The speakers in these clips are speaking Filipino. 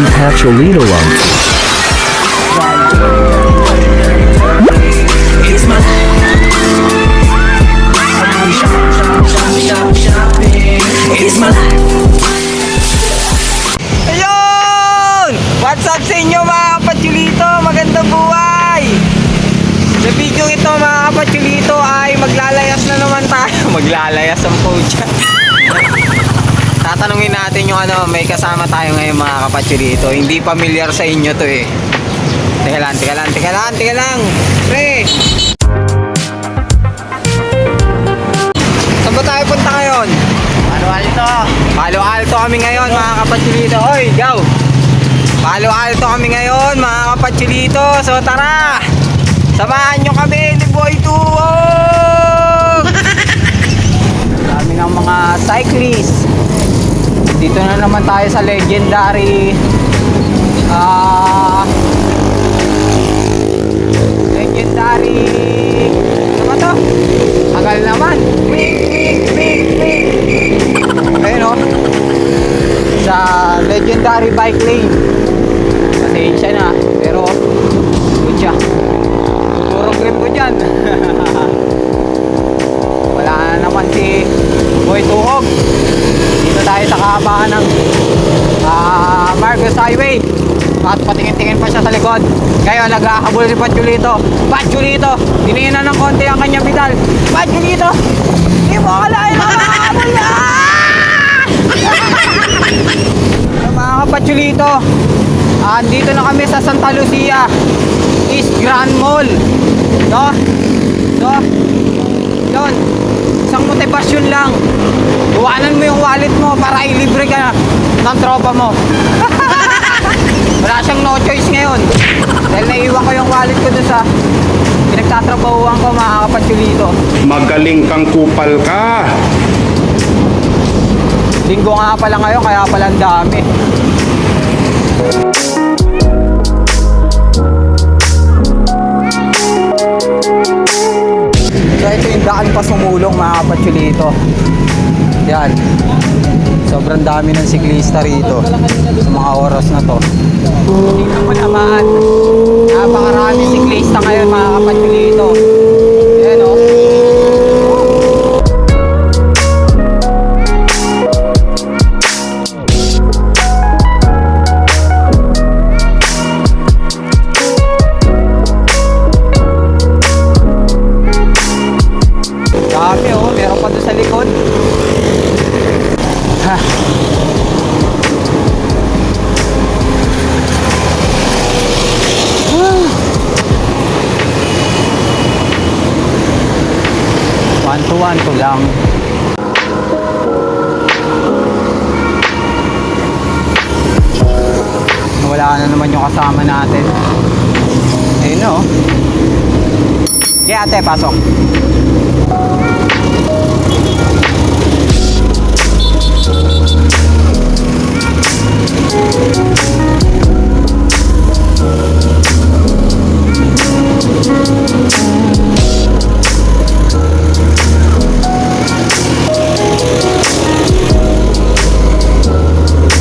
si Pacholito lang. It's my shopping. It's my life. Ayun! What's up sa inyo mga kapatsulito? Magandang buhay! Sa video ito mga kapatsulito ay maglalayas na naman tayo. Maglalayas ang pucha. Tatanungin natin yung may kasama tayo ngayon mga kapatsulito. Hindi familiar sa inyo to eh. Teka lang. Pre! Saan ba tayo punta ngayon? Palo Alto kami ngayon mga kapatsulito. Hoy, go! Palo Alto kami ngayon mga kapatsulito. So tara! Samahan nyo kami ni Boy Tuog! Dami ng mga cyclist. Dito na naman tayo sa legendary ano ba to? Tagal naman. Ayun o. Sa legendary bike lane. Pasensya na. Pero good siya. Purong grip ko dyan. Wala na naman si Boy Tuhog. Dito tayo sa kahabaan ng Marcos Highway. At patingin-tingin pa siya sa likod. Kaya naghahabol si Pacholito, tiningin ng konti ang kanyang pedal. Pacholito, hindi mo akalain na makahabol na. Mga kapatsulito, andito na kami sa Santa Lucia East Grand Mall. No? Yun, isang motivasyon lang. Iwanan mo yung wallet mo para ilibre ka ng tropa mo. Wala siyang no choice ngayon dahil naiwan ko yung wallet ko doon sa pinagtatrabahuan ko mga kapatsulito. Magaling kang kupal ka. Linggo nga pala ngayon kaya pala ang dami. So ito yung daan pa sumulong mga kapatsulito. Yan. Sobrang dami ng siklista rito sa mga oras na to. Tingnan mo naman. Napakarami siklista ngayon mga kapatsulito. Yan o. Dami o. Meron pa doon sa likod. Ha. One to lang. Wala na naman yung kasama natin. Ayun o. Kaya ate, pasok.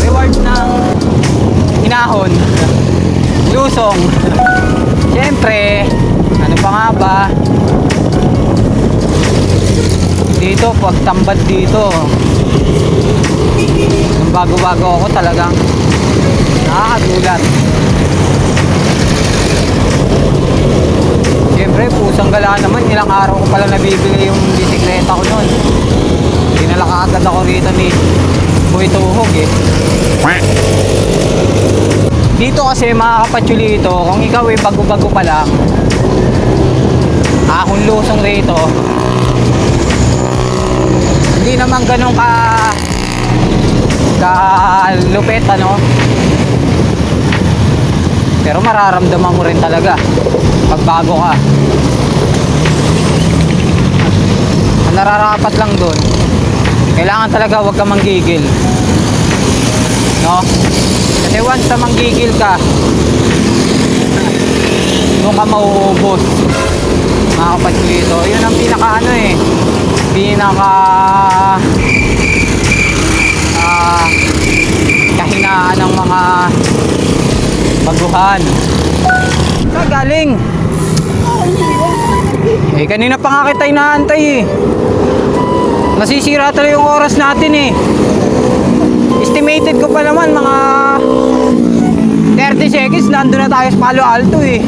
Reward ng hinahon, lusong. Siyempre, ano pa nga ba? Dito, pagtambad dito, nung bago-bago ako talagang nakakagulat. Siyempre, pusang gala naman. Ilang araw ko pala nabibili yung bisikleta ko nun. Dinala ka agad ako rito ni Boy Tuhog eh. Dito kasi mga kapatsulito, kung ikaw ay bago-bago pa lang, akong lusong rito, hindi naman ganun ka lupet ano, pero mararamdaman mo rin talaga pag bago ka. Ang nararapat lang doon, kailangan talaga wag ka manggigil, no? Kasi once na manggigil ka, doon ka mauubos mga kapatsulito. Yun ang pinaka kahinaan ng mga baguhan. Saan galing? Eh, kanina pa nga kita inaantay eh. Masisira talaga yung oras natin eh. Estimated ko pa naman mga 30 seconds, nandun na tayo sa Palo Alto eh.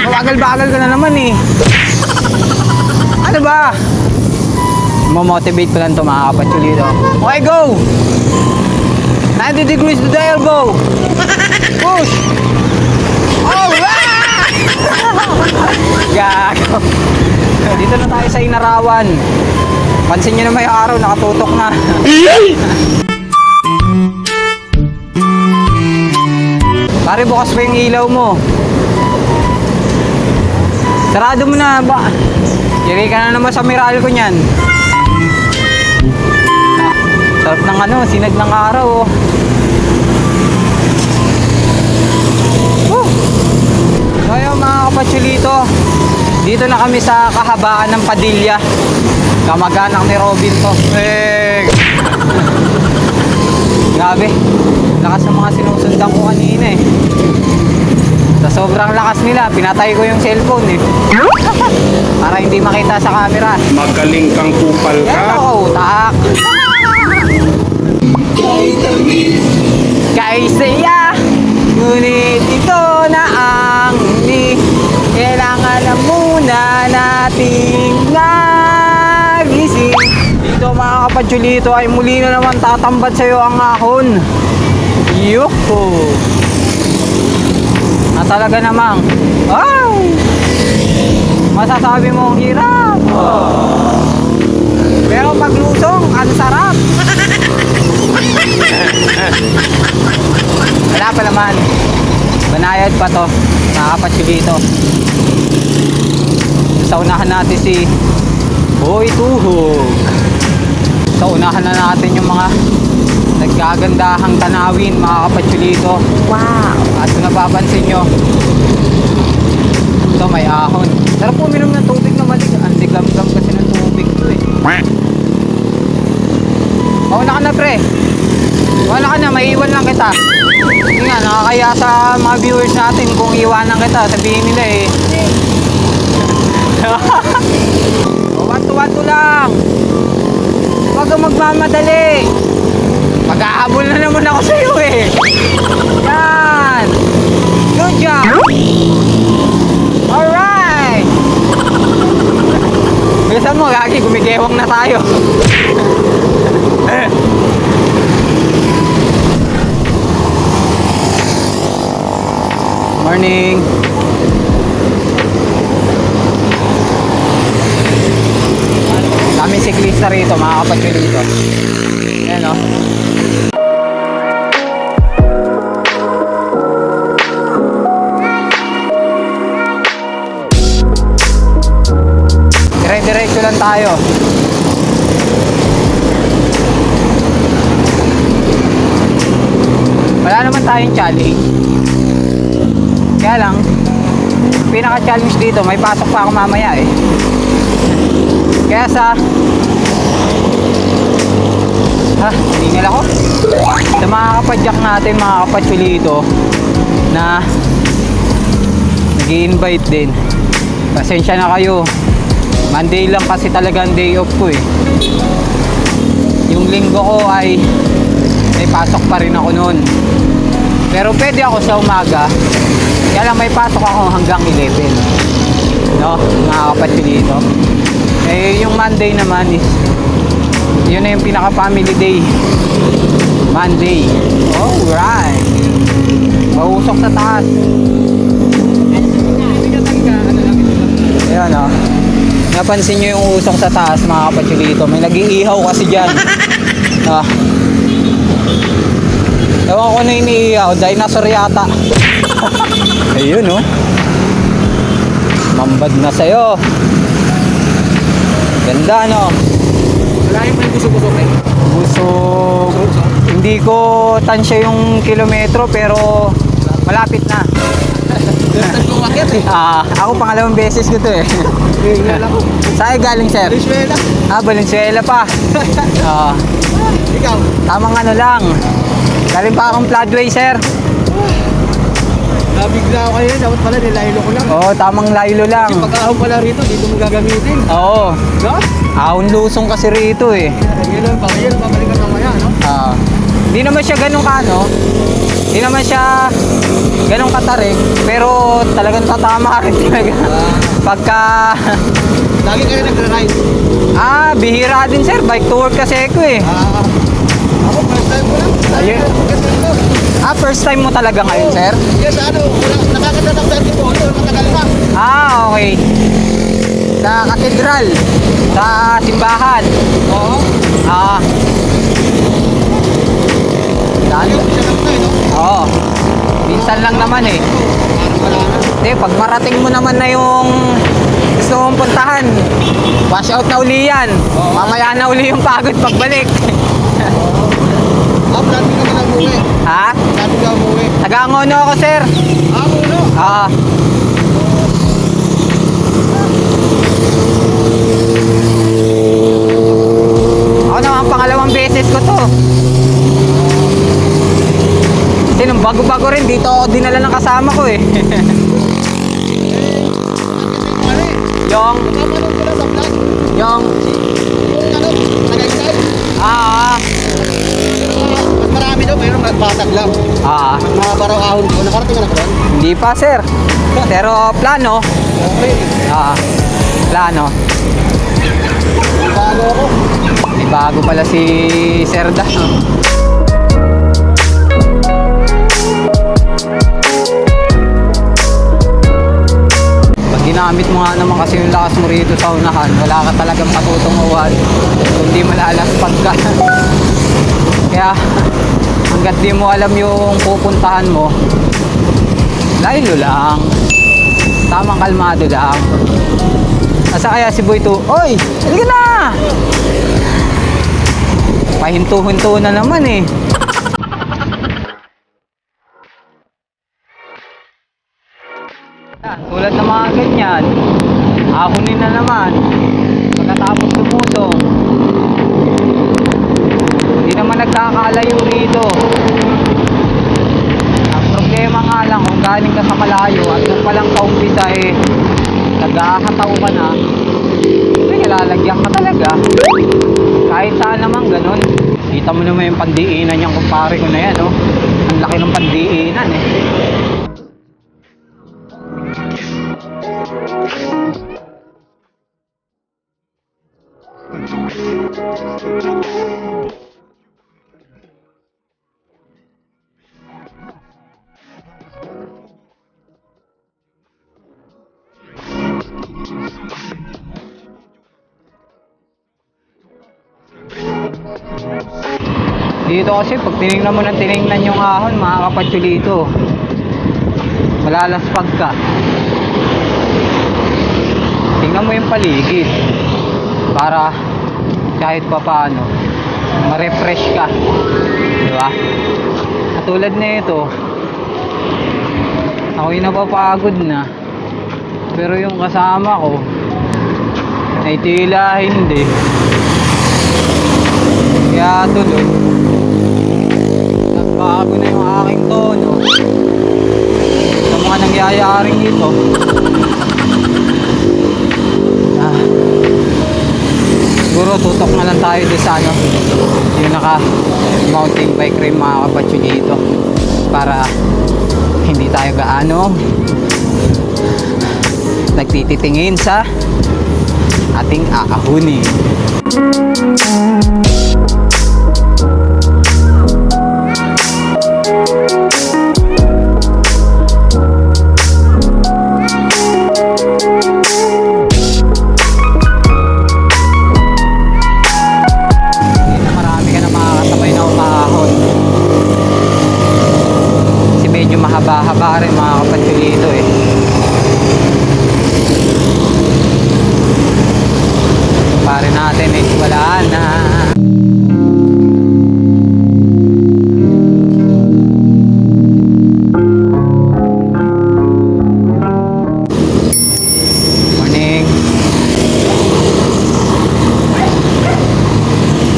Mabagal-bagal ka na naman eh. Ano ba? Mamotivate ko lang ito mga kapatsulito. Okay, go! 90 degrees to the elbow. Push! Alright! Gago. Dito na tayo sa Inarawan. Pansin nyo naman yung araw, nakatutok na. Pare, bukas pa yung ilaw mo. Sarado mo na ba? Kiri ka na naman sa miral ko niyan. Sarap ng ano, sinag ng araw oh. So ayun mga kapatsulito, dito na kami sa kahabaan ng Padilla. Kamag-anak ni Robin to. Grabe, lakas ng mga sinusundan ko kanina eh. Sa sobrang lakas nila, pinatay ko yung cellphone eh. Para hindi makita sa camera. Magaling kang kupal Yan ka. ako, utak. Kay saya, ngunit ito na ang ni. Kailangan na muna nating nagising. Dito mga kapatsulito ay muli na naman tatambat sa'yo ang ahon. Yuko! Na talaga namang, ay! Masasabi mong hirap. Pero paglusong, ang sarap. Wala pa naman. Banayad pa to, mga kapatsulito. Sa unahan natin si Boy Tuhog. Sa unahan na natin yung mga nagkagandahang tanawin, mga kapatsulito. Wow! At kung napapansin nyo, ito may ahon. Sarap po uminom ng tubig na maliit. Ang digam-gam kasi ng tubig ito eh. Mauna ka na pre. Mauna ka na, maiiwan lang kita. Hindi nga, nakakaya sa mga viewers natin kung iwanan kita. Sabihin nila eh. Wanto-wanto lang. Huwag kang magmamadali. Mag-ahabol na naman ako sa iyo eh. Yan. Good job. Alright. Bilisan mo, gagi. Gumigewang na tayo. Morning. Daming siklista rito, mga kapatsulito. Ayan o. Dire-diretso lang tayo. Wala naman tayong challenge. Kaya lang, pinaka-challenge dito, may pasok pa ako mamaya eh. Kaya hingal ako. Sa mga kapadyak natin, mga kapatsulito na nag-i-invite din, pasensya na kayo. Monday lang kasi talagang day off ko eh. Yung linggo ko ay may pasok pa rin ako noon. Pero pwede ako sa umaga. Kaya lang may pasok ako hanggang 11. No, mga kapatsulito. Eh, yung Monday naman is yun na yung pinaka family day. Monday. Alright. Mausok sa taas. Ayan o. Napansin nyo yung usok sa taas, mga kapatsulito. May nag-iihaw kasi dyan. Ewan ko na iniihaw. Dinosaur yata. Ayun o. Mambad na sa'yo. Ganda no. Wala yung may busog-busog eh. Busog. Hindi ko tansya yung kilometro pero malapit na. Saan ko umakyat eh? Ako pangalawang beses ko to eh. Tingnan ako. Saan galing sir? Venezuela. Valenzuela pa. Ikaw? Tamang ano lang. Galing pa akong floodway, sir. Nabigla ako kayo, dapat pala nilaylo ko lang. Oo, tamang laylo lang. Yung pagkaahon pala rito, dito mo gagamitin. Oo. No? Ahon lusong kasi rito eh. Yun, babalikan mamaya, no? Hindi naman siya ganun ka, no? Hindi naman siya ganun katarik. Pero talagang tatama rin talaga. Pagka... Lagi kayo nagra-ride. Bihira din, sir. Bike to work kasi ako eh. Ako, first time ko lang. Ayun. First time mo talaga ngayon, sir? Yes, nakakita ng dati ko. Ito, matagal na. Okay. Sa katedral. Sa simbahan. Oo. Daan. Siya lang tayo, no? Oo. Minsan lang naman eh. Parang wala na. Hindi, pag marating mo naman na yung gusto mong puntahan, wash out na uli yan. Mamaya na uli yung pagod pagbalik. Dati ka na umuwi. Ha? Dati ka umuwi. Taga-Angono ako, sir. Uno. Ako naman, pangalawang beses ko to. Kasi nung bago-bago rin, dito ako dinala ng kasama ko eh. Yung, Kapanood ko lang sa vlog. yung, Yung Tagaytay. Mas marami daw, pero nagbatag lang. Mga baraw ahon ko. Nakarating ka na ko doon? hindi pa, sir. Pero plano, Okay. plano. Bago ako. May bago pala si Serda. Pag ginamit mo nga naman kasi yung lakas mo rito sa unahan, wala ka talagang patutunguhan. Hindi malalaspag ka. Kaya hanggat di mo alam yung pupuntahan mo, laylo lang. Tamang kalmado lang. Asa kaya si Boy 2? Oy! Halika na! Pahinto-hinto na naman eh. Tulad ng mga ganyan, ahunin na naman. Pagkatapos lumusong. Hindi naman nagkakalayo rito. Ang problema nga lang kung galing ka sa malayo at kung palang kaumpisa eh nag-aakataw ka na, may lalagyan ka talaga. Kahit saan naman ganun. Kita mo naman yung pandiinan niyang kumpare ko na yan, oh. Ang laki ng pandiinan eh. Dito kasi pag tinignan mo ng tinignan yung ahon, mga kapatsulito, malalaspag ka. Tingnan mo yung paligid para kahit pa paano ma-refresh ka, di ba? Katulad na ito, ako'y napapagod na, pero yung kasama ko ay tila hindi. Kaya tuloy, nagbago na yung aking tono sa mga nangyayaring ito. Siguro tutok na lang tayo doon sa yung naka mountain bike rin mga kapatyo dito, para hindi tayo gaano nagtititingin sa ating aahunin. Mahaba-haba rin mga kapatid dito eh. Pare natin eh, wala na. Morning.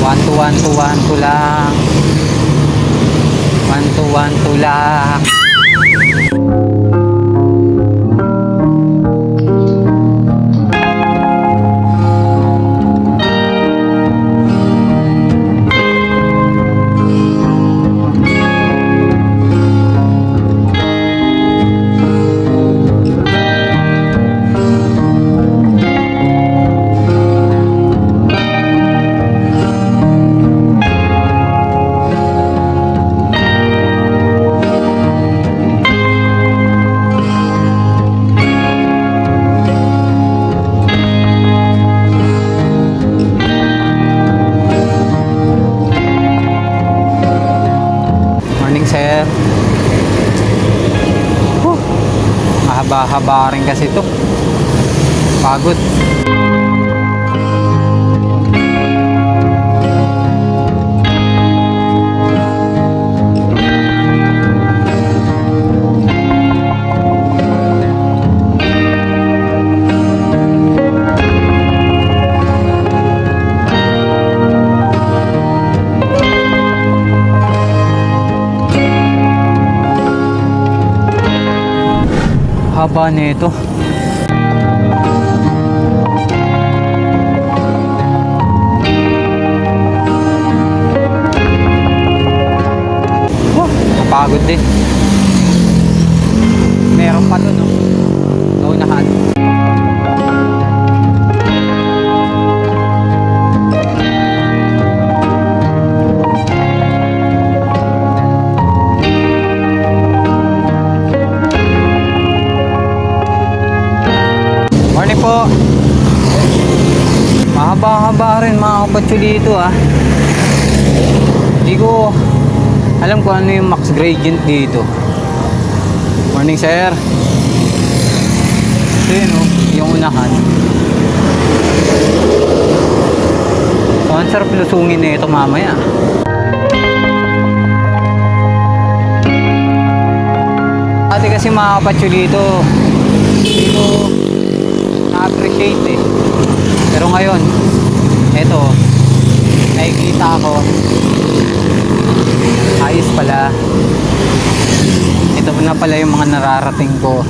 1 to 1 to 1 to lang. 1 mahaba rin kasi to. Pagod. Haba nito. Napagod din. Meron pa doon, no? Naunahan. Morning po. Mahaba-haba rin mga kapatsulito ah. Hindi ko alam kung ano yung max gradient dito. Morning sir. Ito yun oh, yung unahan. So ang sarap lusungin na ito mamaya. Dati kasi mga kapatsulito, dito na-appreciate eh. Pero ngayon, eto, nakikita ako, ayos pala. Ito na pala yung mga nararating ko.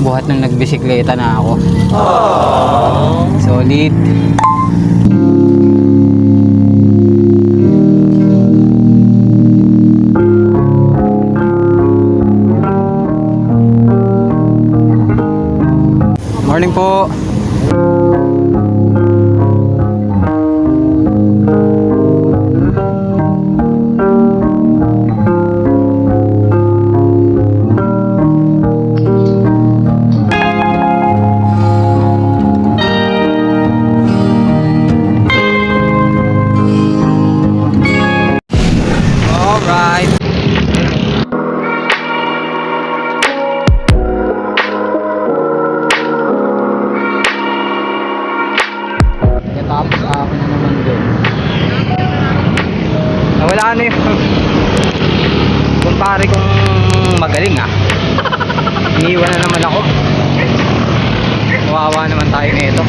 Buhat nang nagbisikleta na ako. Solid. Morning po. Alright. Tapos ako na naman doon. Nawala na yung kumpare kong magaling ah. Iniwan na naman ako. Kawawa naman tayo nito.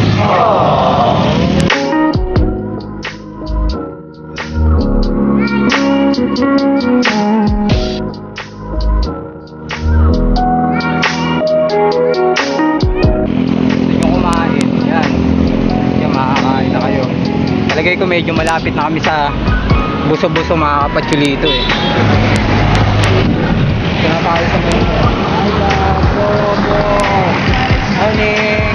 Lagay ko medyo malapit na kami sa buso-buso mga kapatsulito eh. Kaya tayo sa mga morning.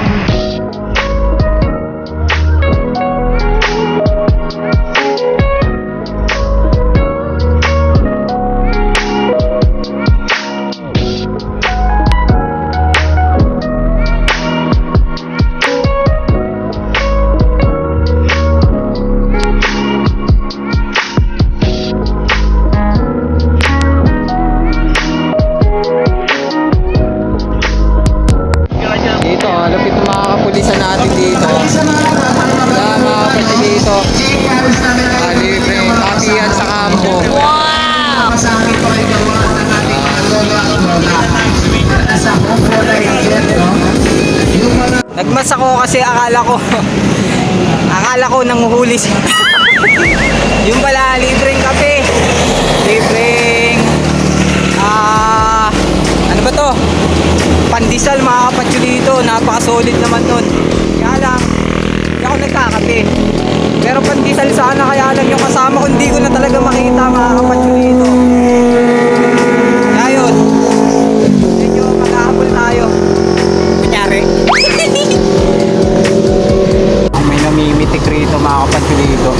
Nagmas ako kasi akala ko nanguhuli siya. Yung pala libreng kape, libreng ano ba to, pandesal mga kapatsulito. Napaka-solid naman nun. Kaya lang hindi ako nagkakape, pero pandesal sana. Kaya lang yung kasama ko hindi ko na talaga makita mga kapatsulito. Kaya yun, medyo maghahabol tayo kunyari. May namimitik rito mga kapatsulito.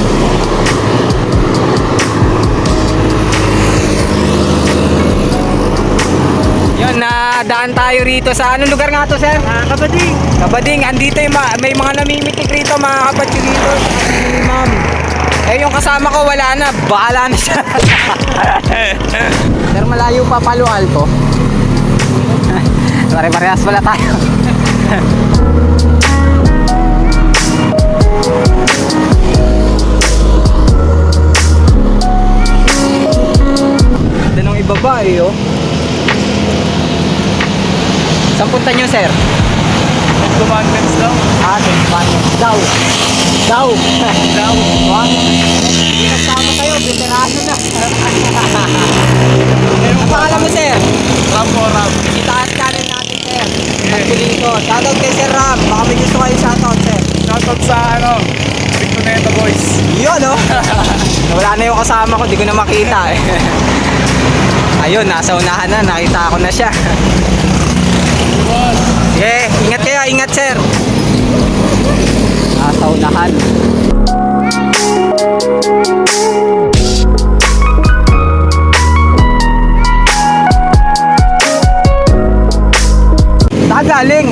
Yun, nadaan tayo rito sa anong lugar nga to sir? Kabading. Kabading, andito yung may mga namimitik rito mga kapatsulito. Ma'am, eh yung kasama ko wala na, bahala na siya. Sir, malayo pa Palo Alto. Pare-parehas pala tayo. Ganda nung ibaba eh, oh. Saan punta nyo, sir? Ten Commandments daw. Ah, Ten Commandments. Daw. Wag. Hindi nagsama kayo, veterano na. Ang pangalan mo, sir? Ram po, Ram. Itaas channel natin, sir. Pagpilito. Shoutout kay Sir Ram. Baka may gusto kayo shoutout, sir. Shoutout sa Victoneta Boys. Yun, oh. Wala na yung kasama ko, di ko na makita eh. Ayun, nasa unahan na, nakita ko na siya. Yeah, ingat kayo, ingat, sir. Nasa unahan. Galing.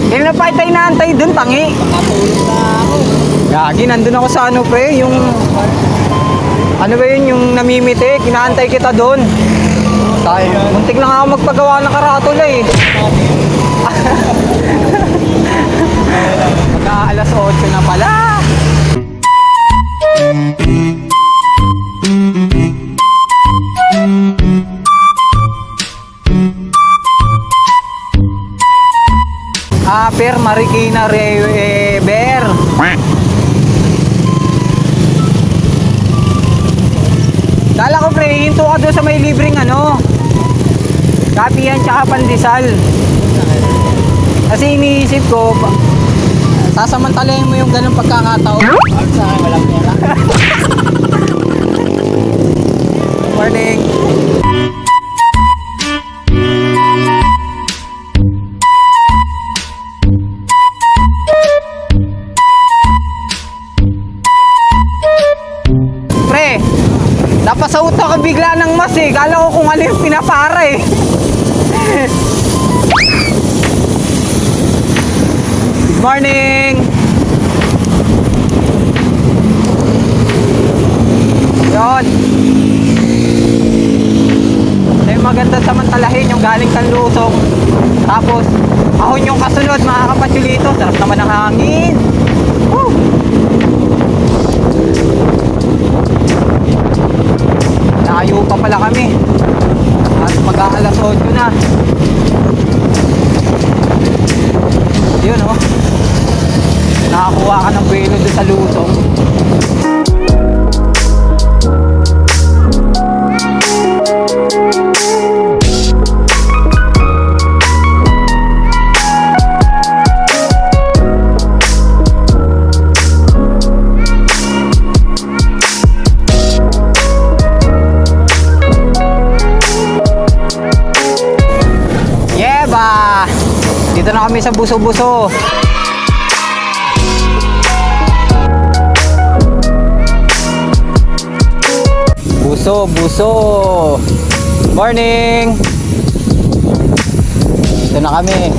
Kailan na pa tayo inaantay dun, tangi? Makatulog na ako. Gagi, nandun ako sa ano pre, yung... Ano ba yun, yung namimiti, kinaantay kita dun. Tayo, muntik lang ako magpagawa ng karatula eh. Mag-aalas 8 na pala. Per Marikina River. Kala ko pre, hinto ka doon sa may libreng ano, kapihan tsaka pandesal. Kasi iniisip ko, sasamantalahin mo yung ganung pagkakataon. Sa akin, walang pera. Morning. Napasauto ka bigla ng mas eh. Kala ko kung ano yung pinapara eh. Good morning! Yun. Ito yung maganda samantalahin yung galing Kanlusong. Tapos, ahon yung kasunod mga kapatsulito. Sarap naman ng hangin. Woo! Layo pa pala kami. At mag-aalas 8 na. Yun oh. Nakakuha ka ng buwelo doon sa Lusong. Dito na kami sa Buso-Buso. Buso. Morning. Dito na kami.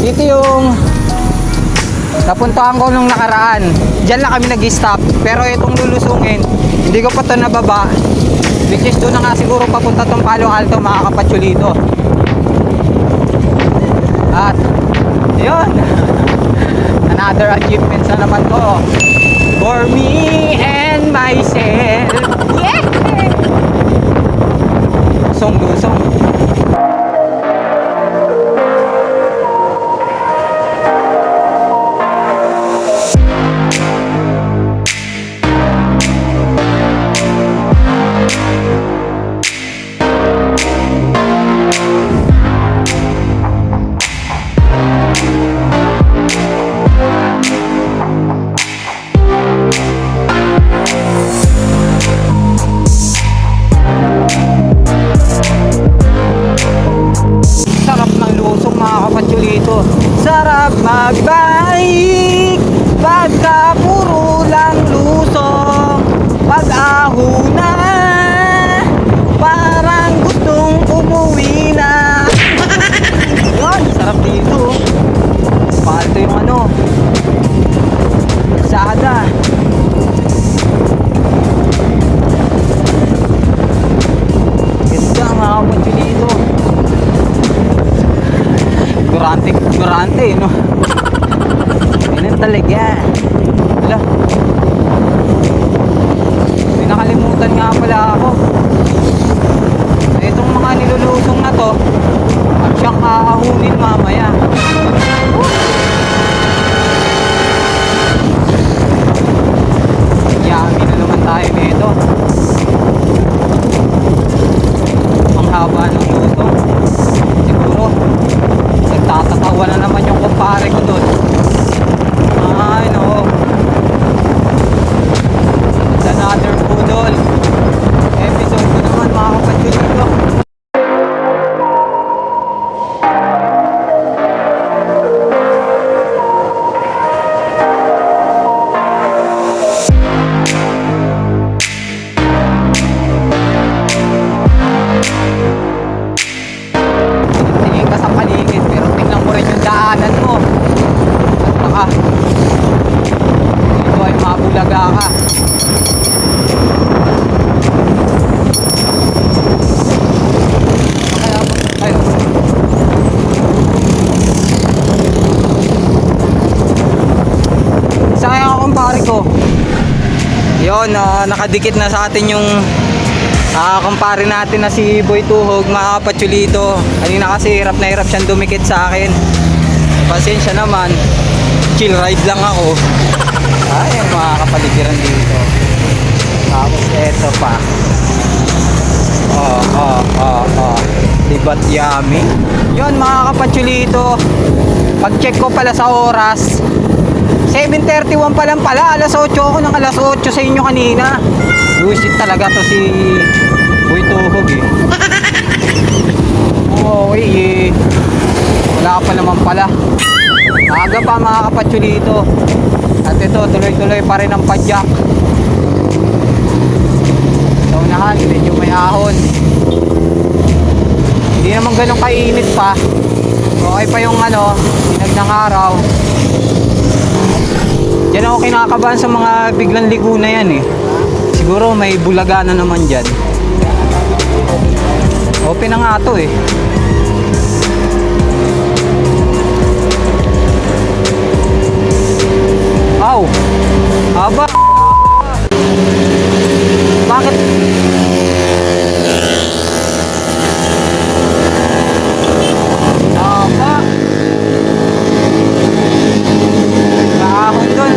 Dito yung napuntahan ko nung nakaraan. Diyan lang kami nag-stop. Pero itong lulusungin, hindi ko pa ito nababa. Which is doon na nga siguro papunta tong Palo Alto mga kapatsulito. At yun, another achievement na naman ko for me and myself. Yeah! Lusong. Sarap magbalik pagka puro lang lusong. Pag-aho na parang gustong umuwi na. Yun, sarap dito. Palto yung ano, sada. Ganda mga kapatid dito. Ignorante, no? Ganun talaga. Wala. May nakalimutan nga pala ako. Itong mga nilulusong na to, at siyang aahunin mamaya. Yummy na naman tayo nito. Ang haba ng luto. Siguro nagtatatawa na naman yung kumpare ko doon. Ay no. It's another budol episode ko naman mga kapatid dito. Tingin ka sa paligid pero tingnan mo rin yung daanan mo. At baka dito ay mabulaga ka. Kaya tayo. Sayang ako kumpare ko. Yun, nakadikit na sa atin yung kumpare natin na si Boy Tuhog, mga kapatsulito. Kanina kasi hirap na hirap siyang dumikit sa akin. Pasensya naman, chill ride lang ako. Ay, ang mga kapaligiran dito. Tapos eto pa. Diba't yummy. Yun mga kapatsulito, pag-check ko pala sa oras, 7:31 pa lang pala. Alas 8 ako ng alas 8 sa inyo kanina. Bullshit talaga to si Boy Tuhog eh. Oo eh. Wala pa naman pala. Aga pa mga kapatsulito. At ito tuloy-tuloy pa rin ang padyak. Sa unahan medyo may ahon. Hindi naman ganun kainit pa. Okay pa yung sinag ng araw. Diyan ako kinakabahan sa mga biglang ligo na yan eh. Siguro may bulaga na naman dyan. Open na nga to eh. Aw! Haba! Bakit? Haba! Nakahon dun.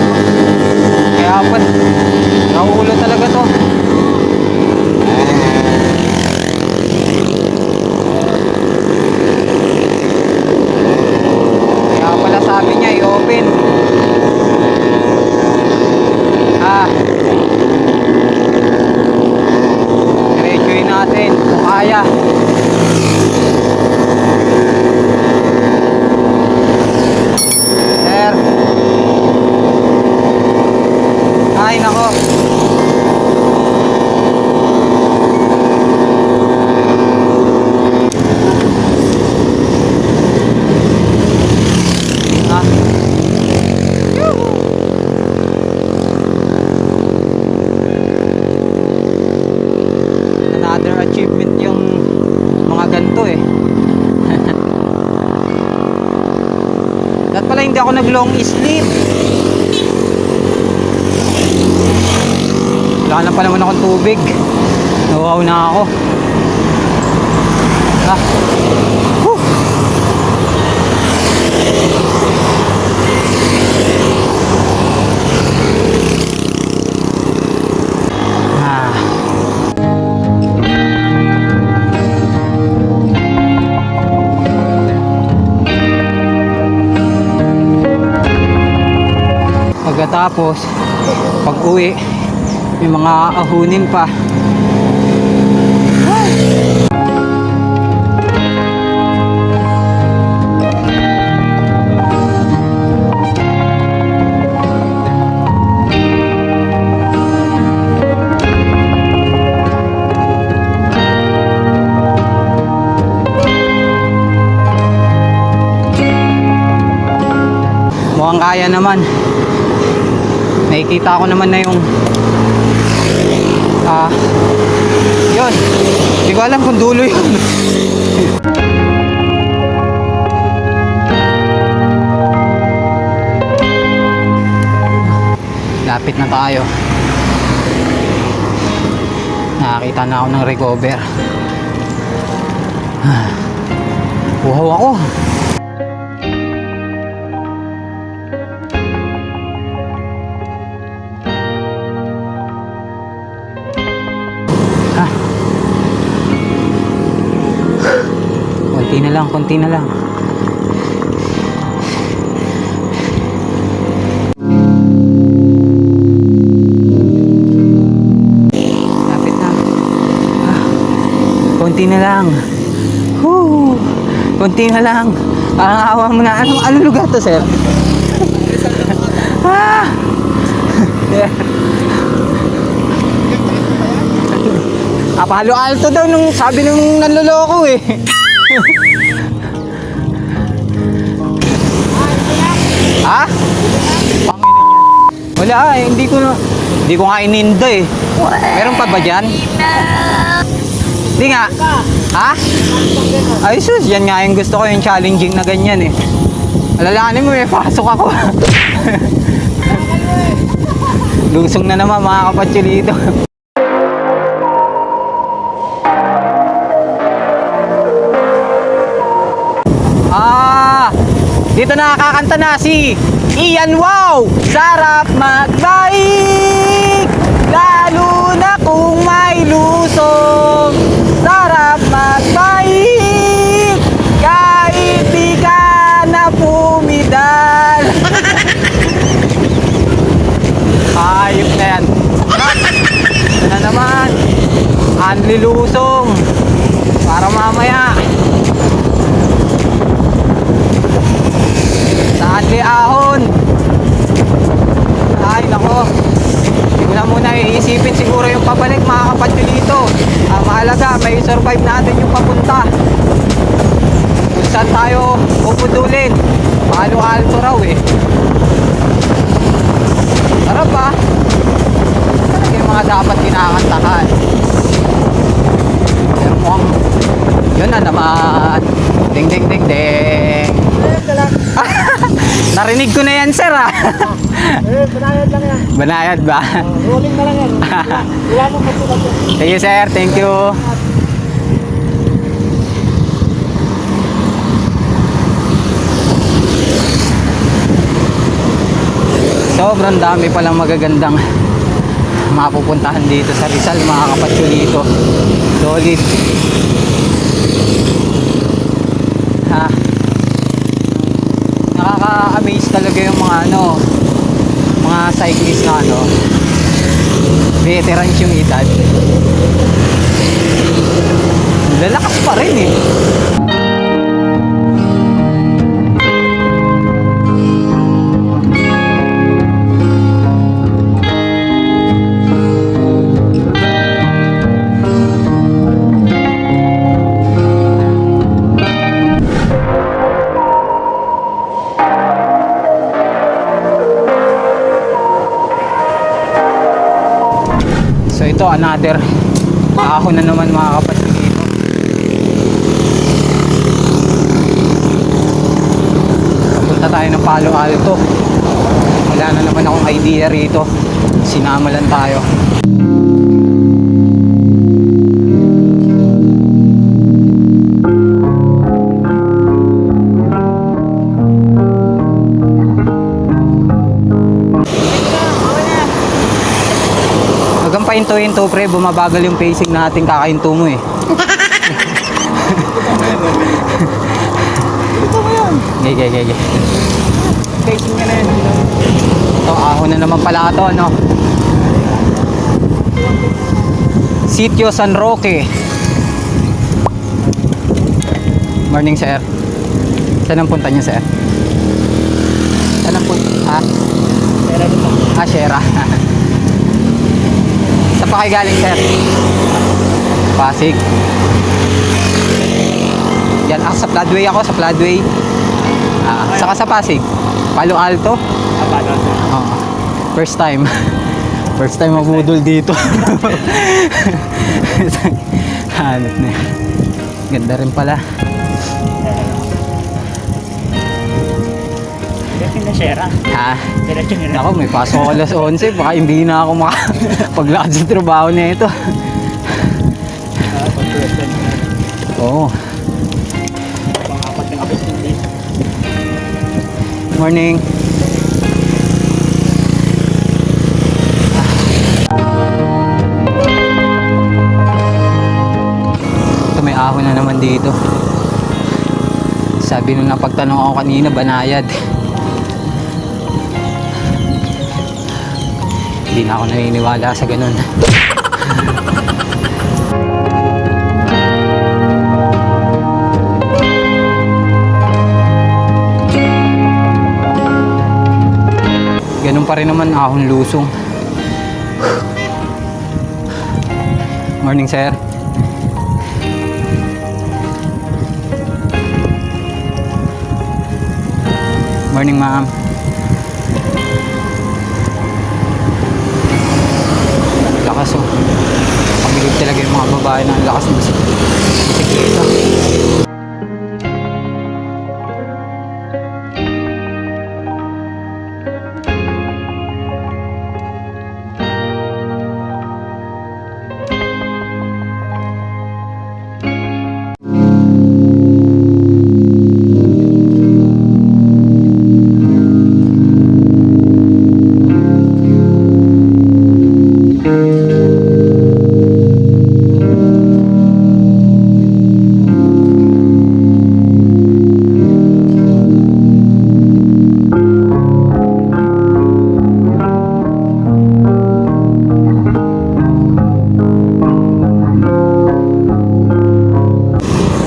Kaya pa, nauulo talaga to. Kaya pala sabi niya i-open. Diretsuhin natin kung kaya. Sir. Ay nako. Another achievement yung mga ganito eh. Dapat pala hindi ako nag long sleep. Wala na pa naman akong tubig. Nawaw na ako. Whew. Pagkatapos pag uwi may mga ahunin pa. Mukhang kaya naman. Nakikita ko naman na yung yun, hindi ko alam kung dulo yun. Malapit na tayo. Nakakita na ako ng recover. Uhaw ako. Konti na lang, konti na lang. Lapit na. Konti na lang. Whew. Konti na lang. Parang awa mo na. Anong lugar to, sir? Ah! Yeah. Palo Alto daw nung sabi nung nanloloko eh. Ha? Wala eh, hindi ko nga ininda eh. Meron pa ba dyan? Hindi nga. Ha? Ay sus, yan nga yung gusto ko, yung challenging na ganyan eh. Alalahanin mo, may pasok ako. Lusong na naman mga kapatsulito. Dito nakakanta na si Ian Wow. Sarap magbike, lalo na kung may lusong. Sarap magbike, kahit di ka na pumidal. Ayop na yan. Ito na naman, Anli lusong. Para mamaya Anli ahon. Ay nako, hindi ko na muna iisipin siguro yung pabalik mga kapatsulito. Mahalaga may survive natin yung papunta. Kung saan tayo pupudulin, Palo Alto raw eh. Sarap ba? Talaga yung mga dapat kinakantahan. Pero mukhang yun na naman. Ding ding ding ding. Narinig ko na yan, sir, ah. Banayad lang yan. Banayad ba? Rolling na lang yan. Wala mo patulat yan. Thank you, sir. Thank you. Sobrang dami palang magagandang mapupuntahan dito sa Rizal, mga kapatsulito. Solid. Ha? Nakaka-amaze talaga yung mga mga cyclist na veterans yung edad. Lalakas pa rin eh. So ito another ahon na naman mga kapatid dito. Papunta tayo ng Palo Alto. Wala na naman akong idea rito. Sinama lang tayo. Hinto-hinto pre, bumabagal yung pacing natin, kakahinto mo eh. Ito mo yun. Gege. Pacing nga na yun. Ito, ahon na naman pala ito, ano. Sitio San Roque. Morning, sir. Saan ang punta niyo, sir? Saan ang punta? Ha? Sierra dito. Ah, Sierra. Saan pa kayo galing, sir? Pasig. Yan, sa Floodway ako, sa Floodway. Saka sa Pasig. Palo Alto. Palo Alto. First time. First time mabudol dito. Hanap na. Ganda rin pala. Ganda na siya. sera. Ha? Diretso nyo na. Ako, may pasok ako alas 11. Baka hindi na ako makapaglakad sa trabaho na ito. Oo. Pang-apat ng abis ng days. Morning. Ito, may ahon na naman dito. Sabi nung napagtanong ako kanina, banayad. Hindi na ako naniniwala sa ganun. Ganun pa rin naman, ahon lusong. Morning, sir. Morning, ma'am. Lakas oh. Pamilig talaga yung mga babae na ang lakas ng bisikleta.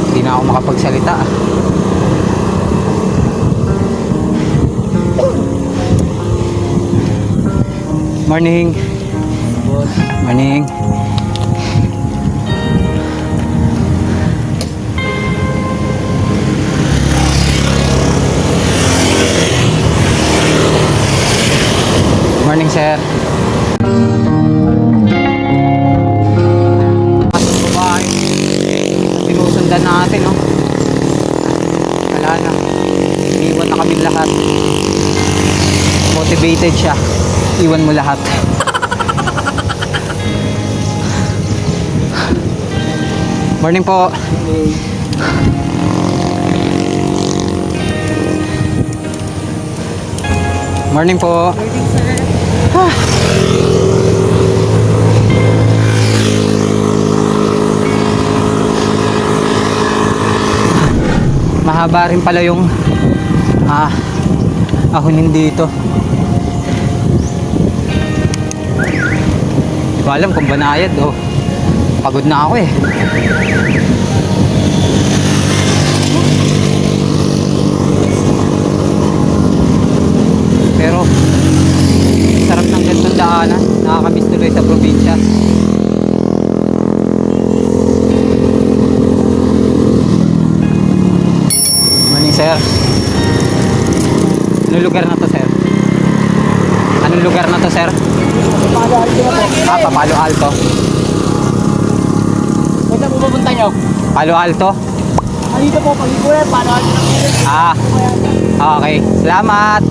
Hindi na ako makapagsalita. Morning. Morning. Morning, sir. Babae. Sinusundan natin, no? Wala na. Iwan na kami lahat. Motivated siya. Iwan mo lahat. Morning po. Morning po. Mahaba rin pala yung ahonin dito. Hindi ko alam kung banayad o pagod na ako eh. Pero sarap ng gantong daanan. Nakakamiss tuloy sa probinsya. Morning, sir. Anong lugar na to, sir? Anong lugar na to, sir? Palo Alto. Saan po pupunta nyo? Palo Alto? Dito po, pag-ikulan, paano ako Okay. Salamat.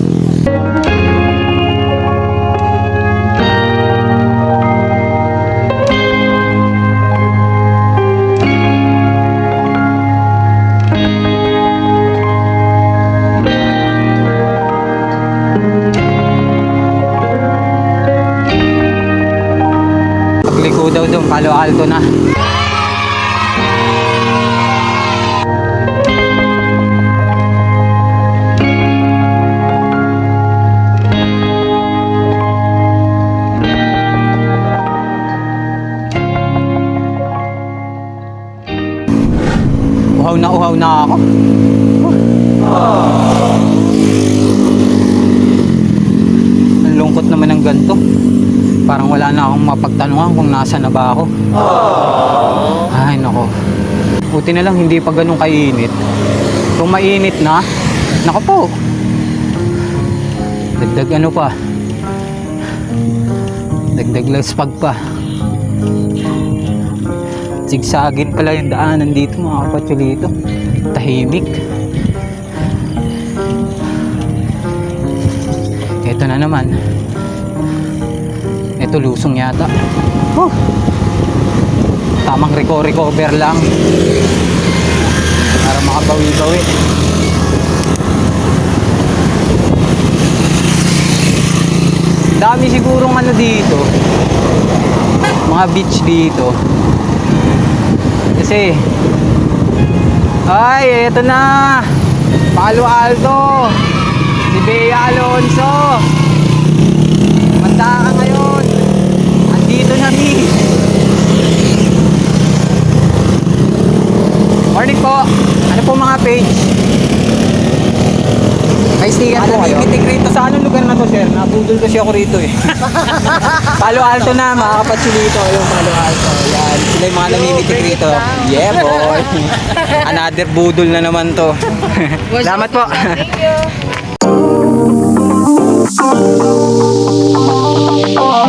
Pagliko daw doon, Palo Alto na. Uhaw na ako. Ang lungkot naman ng ganito. Parang wala na akong mapagtanungan kung nasa na ba ako. Ay, nako. Buti na lang hindi pa ganun kainit. Kung mainit na, nako po. Dagdag ano pa. Dagdag laspag pa. Sigsagin pala yung daanan dito, mga kapatsulito. Tahimik. na naman. Ito lusong yata. Tamang recover lang para makabawi-bawi. Dami sigurong ano dito, mga beach dito. Kasi ay eto na, Palo Alto, si Bea Alonso. Manda ka ngayon, andito na mi. Morning po. Ano po mga page? May sticker po kayo? Namimitig rito. Sa anong lugar na to, sir? Nabudol kasi ako rito eh. Palo Alto na, mga kapatsulito. Yung Palo Alto. Yan. Sila yung mga namimitig rito. Yeah, boy. Another budol na naman to. Salamat po. Thank you.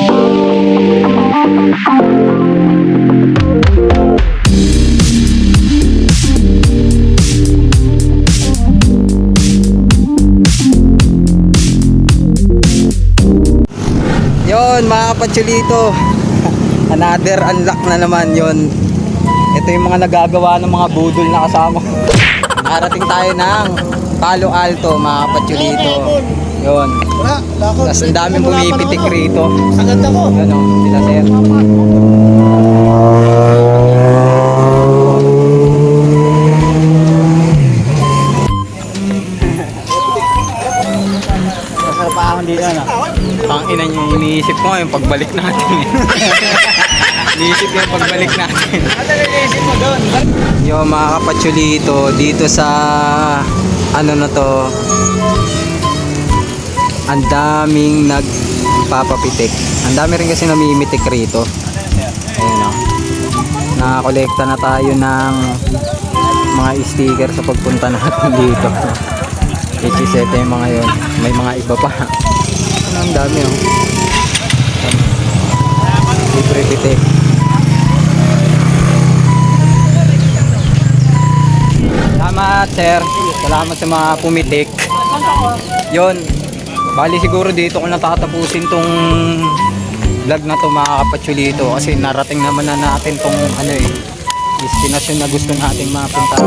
Yon mga kapatsulito. Another unlock na naman yon. Ito yung mga nagagawa ng mga budol na kasama. Nakarating tayo ng Palo Alto mga kapatsulito. Yon. Tapos ang daming bumipitik rito. Sa ganda ko. Yan o, sila sir. Masarap pa ako dito na. Ang ina niyo, iniisip ko yung pagbalik natin eh. Iniisip ko yung pagbalik natin. Ano nag-iisip mo doon? Yo mga kapatsulito, dito sa ano na to, ang daming nagpapapitik. Ang dami rin kasi namimitik rito. Ayun o. Nakakolekta na tayo ng mga sticker sa pagpunta natin dito. Which is ito yung mga yun. May mga iba pa. Ano, ang dami o. Libre pitik. Salamat sir. Salamat sa mga pumitik. Yon. Bali siguro dito ko natatapusin tong vlog na to mga kapatsulito. Kasi narating naman na natin tong ano eh, destinasyon na gusto nating mapunta.